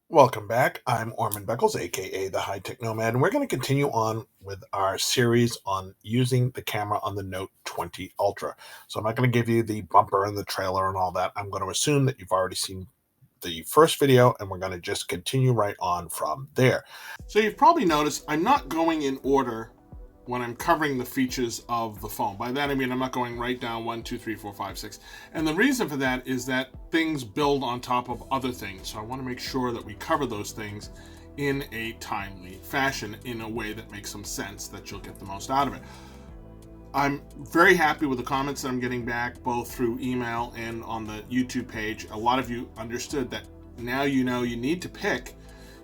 Welcome back. I'm Orman Beckles, aka the High Tech Nomad, and we're going to continue on with our series on using the camera on the Note 20 Ultra. So I'm not going to give you the bumper and the trailer and all that. I'm going to assume that you've already seen the first video, and we're going to just continue right on from there. So you've probably noticed I'm not going in order when I'm covering the features of the phone. By that I mean I'm not going right down 1, 2, 3, 4, 5, 6. And the reason for that is that things build on top of other things. So I want to make sure that we cover those things in a timely fashion, in a way that makes some sense, that you'll get the most out of it. I'm very happy with the comments that I'm getting back, both through email and on the YouTube page. A lot of you understood that now you know you need to pick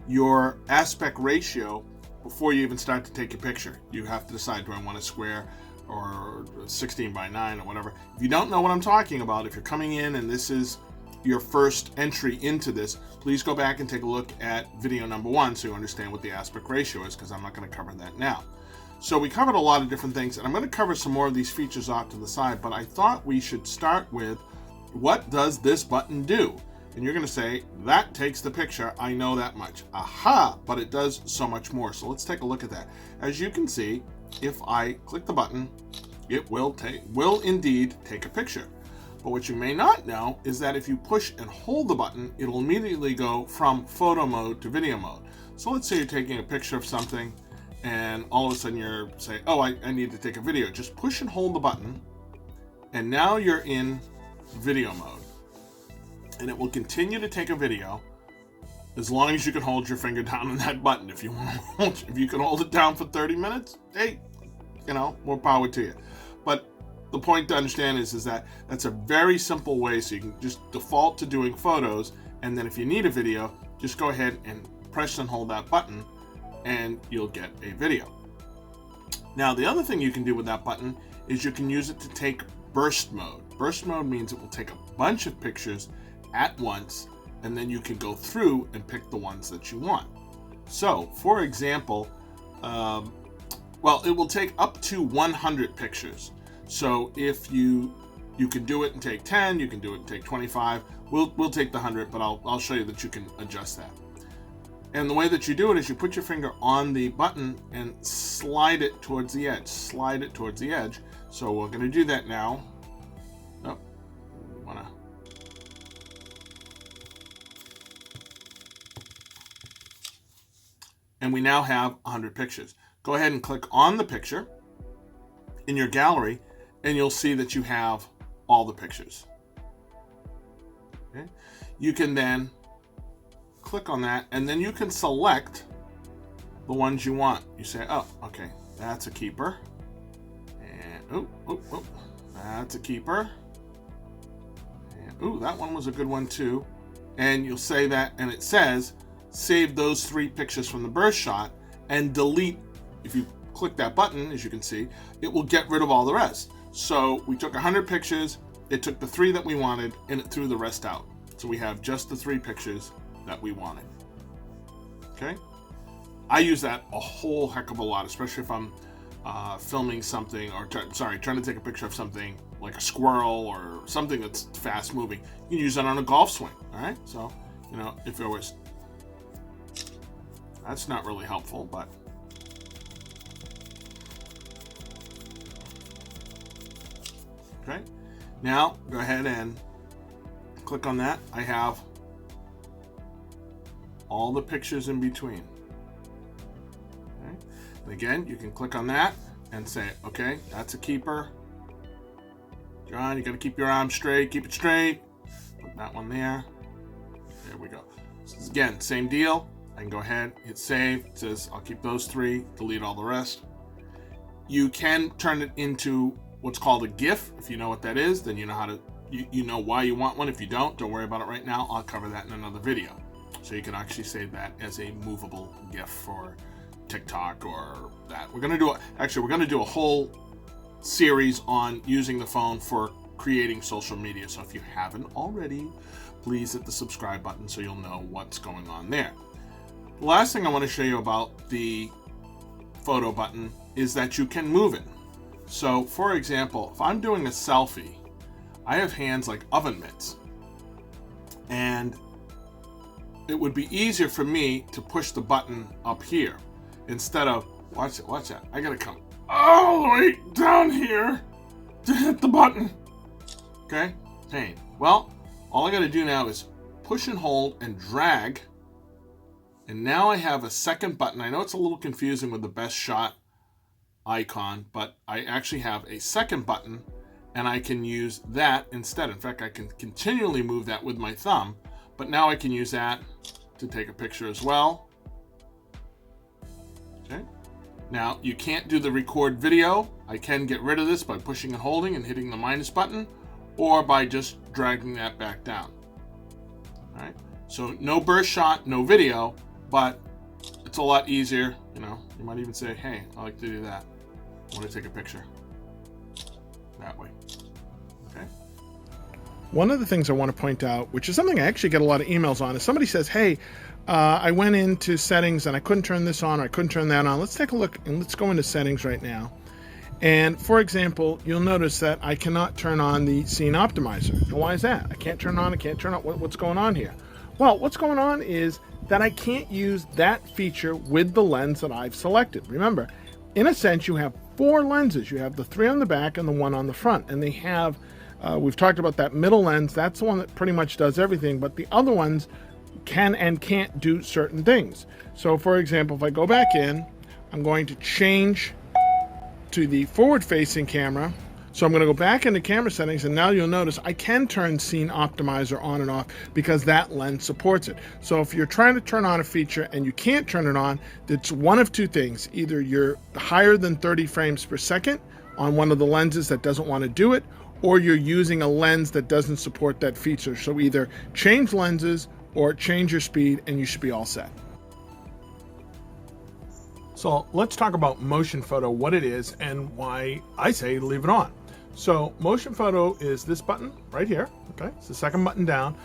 your aspect ratio before you even start to take your picture. You have to decide, do I want a square or 16 by 9 or whatever. If you don't know what I'm talking about, if you're coming in and this is your first entry into this, please go back and take a look at video number 1 so you understand what the aspect ratio is, because I'm not going to cover that now. So we covered a lot of different things, and I'm going to cover some more of these features off to the side, but I thought we should start with, what does this button do? And you're going to say, that takes the picture, I know that much. Aha, but it does so much more. So let's take a look at that. As you can see, if I click the button, it will indeed take a picture. But what you may not know is that if you push and hold the button, it'll immediately go from photo mode to video mode. So let's say you're taking a picture of something, and all of a sudden you're saying, oh, I need to take a video. Just push and hold the button, and now you're in video mode. And it will continue to take a video as long as you can hold your finger down on that button. If you want to hold, if you can hold it down for 30 minutes, hey, more power to you. But the point to understand is that that's a very simple way, so you can just default to doing photos, and then if you need a video, just go ahead and press and hold that button, and you'll get a video. Now, the other thing you can do with that button is you can use it to take burst mode. Burst mode means it will take a bunch of pictures at once, and then you can go through and pick the ones that you want. So, for example, it will take up to 100 pictures. So if you can do it and take 10, you can do it and take 25. We'll take the 100, but I'll show you that you can adjust that. And the way that you do it is you put your finger on the button and slide it towards the edge. Slide it towards the edge. So we're going to do that now. Oh, and we now have 100 pictures. Go ahead and click on the picture in your gallery, and you'll see that you have all the pictures. Okay? You can then click on that, and then you can select the ones you want. You say, oh, okay, that's a keeper. And that's a keeper. And that one was a good one too. And you'll say that, and it says, save those 3 pictures from the burst shot and delete. If you click that button, as you can see, it will get rid of all the rest. So we took 100 pictures, it took the 3 that we wanted, and it threw the rest out. So we have just the 3 pictures that we wanted. Okay? I use that a whole heck of a lot, especially if I'm filming something, or trying to take a picture of something like a squirrel or something that's fast moving. You can use that on a golf swing. All right? So, if it was, that's not really helpful, but okay. Now go ahead and click on that. I have all the pictures in between. Okay. And again, you can click on that and say, okay, that's a keeper. John, you got to keep your arm straight. Keep it straight. Put that one there. There we go. So again, same deal. I can go ahead, hit save. It says I'll keep those 3, delete all the rest. You can turn it into what's called a GIF. If you know what that is, then you know how to, you know why you want one. If you don't worry about it right now. I'll cover that in another video. So you can actually save that as a movable GIF for TikTok or that. We're going to do a whole series on using the phone for creating social media. So if you haven't already, please hit the subscribe button so you'll know what's going on there. The last thing I want to show you about the photo button is that you can move it. So, for example, if I'm doing a selfie, I have hands like oven mitts. And it would be easier for me to push the button up here instead of, watch that. I gotta come all the way down here to hit the button. Okay, pain. Well, all I gotta do now is push and hold and drag. And now I have a second button. I know it's a little confusing with the best shot icon, but I actually have a second button and I can use that instead. In fact, I can continually move that with my thumb, but now I can use that to take a picture as well. Okay. Now, you can't do the record video. I can get rid of this by pushing and holding and hitting the minus button, or by just dragging that back down. All right. So no burst shot, no video, but it's a lot easier. You know, you might even say, hey, I like to do that. I want to take a picture that way. Okay. One of the things I want to point out, which is something I actually get a lot of emails on, is somebody says, hey, I went into settings and I couldn't turn this on, or I couldn't turn that on. Let's take a look and let's go into settings right now. And for example, you'll notice that I cannot turn on the scene optimizer. Now, why is that? I can't turn on, I can't turn on. What's going on here? Well, what's going on is that I can't use that feature with the lens that I've selected. Remember, in a sense, you have 4 lenses. You have the 3 on the back and the 1 on the front. And they have, we've talked about that middle lens. That's the one that pretty much does everything. But the other ones can and can't do certain things. So for example, if I go back in, I'm going to change to the forward-facing camera. So I'm going to go back into camera settings, and now you'll notice I can turn scene optimizer on and off because that lens supports it. So if you're trying to turn on a feature and you can't turn it on, it's one of 2 things. Either you're higher than 30 frames per second on one of the lenses that doesn't want to do it, or you're using a lens that doesn't support that feature. So either change lenses or change your speed and you should be all set. So let's talk about motion photo, what it is and why I say leave it on. So motion photo is this button right here. Okay, it's the second button down.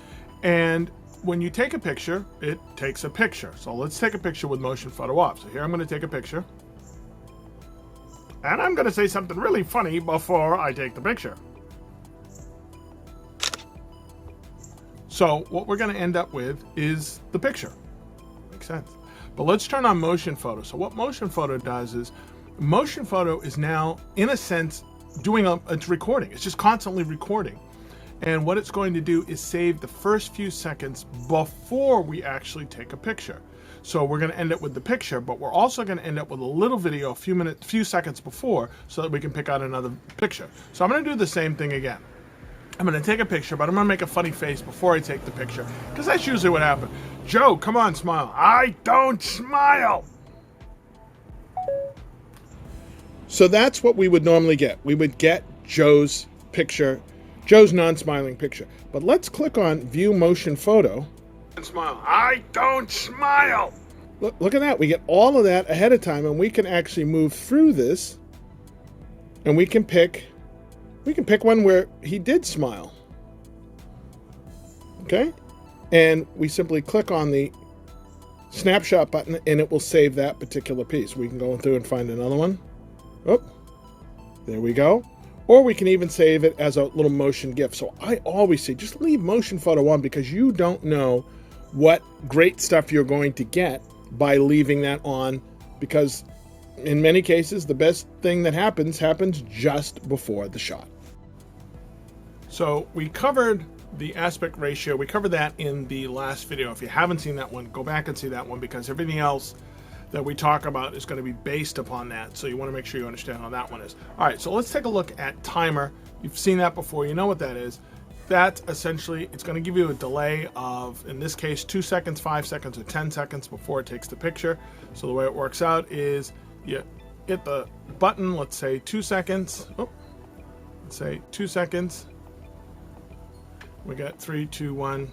And when you take a picture, it takes a picture. So let's take a picture with motion photo off. So here I'm going to take a picture. And I'm going to say something really funny before I take the picture. So what we're going to end up with is the picture. Makes sense. But let's turn on motion photo. So what motion photo does is, motion photo is now, in a sense, it's recording. It's just constantly recording. And what it's going to do is save the first few seconds before we actually take a picture. So we're going to end up with the picture, but we're also going to end up with a little video a few seconds before, so that we can pick out another picture. So I'm going to do the same thing again. I'm going to take a picture, but I'm going to make a funny face before I take the picture, because that's usually what happens. Joe, come on, smile. I don't smile. So that's what we would normally get. We would get Joe's picture, Joe's non-smiling picture. But let's click on View Motion Photo. Smile. I don't smile. Look at that. We get all of that ahead of time, and we can actually move through this, and we can pick one where he did smile. Okay? And we simply click on the snapshot button, and it will save that particular piece. We can go through and find another one. Oh, there we go. Or we can even save it as a little motion GIF. So I always say just leave motion photo on, because you don't know what great stuff you're going to get by leaving that on, because in many cases the best thing that happens just before the shot. So we covered the aspect ratio. We covered that in the last video. If you haven't seen that one, go back and see that one, because everything else that we talk about is going to be based upon that. So you want to make sure you understand how that one is. All right, so let's take a look at timer. You've seen that before. You know what that is. That essentially, it's going to give you a delay of, in this case, 2 seconds, 5 seconds, or 10 seconds before it takes the picture. So the way it works out is you hit the button, let's say 2 seconds. Oh, let's say 2 seconds. We got 3, 2, 1.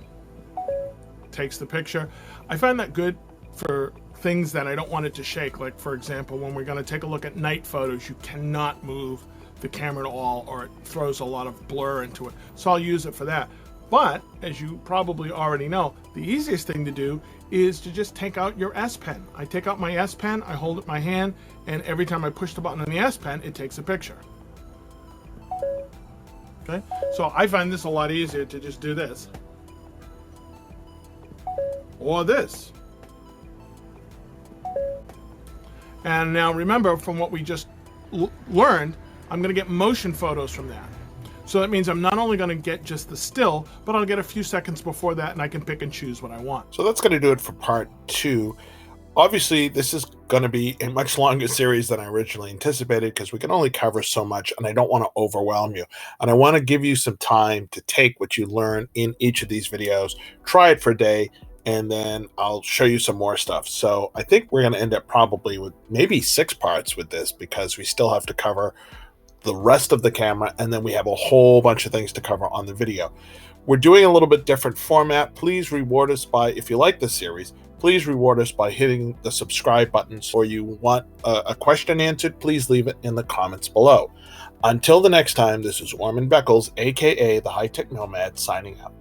Takes the picture. I find that good for things that I don't want it to shake. Like, for example, when we're going to take a look at night photos, you cannot move the camera at all, or it throws a lot of blur into it. So I'll use it for that. But as you probably already know, the easiest thing to do is to just take out your S Pen. I take out my S Pen, I hold it in my hand, and every time I push the button on the S Pen, it takes a picture. Okay, so I find this a lot easier to just do this. or this. And now remember, from what we just learned, I'm going to get motion photos from that. So that means I'm not only going to get just the still, but I'll get a few seconds before that, and I can pick and choose what I want. So that's going to do it for part 2. Obviously, this is going to be a much longer series than I originally anticipated because we can only cover so much, and I don't want to overwhelm you. And I want to give you some time to take what you learn in each of these videos, try it for a day, and then I'll show you some more stuff. So I think we're going to end up probably with maybe 6 parts with this because we still have to cover the rest of the camera, and then we have a whole bunch of things to cover on the video. We're doing a little bit different format. Please reward us by, if you like this series, please reward us by hitting the subscribe button. Or you want a question answered, please leave it in the comments below. Until the next time, this is Orman Beckles, aka the High Tech Nomad, signing out.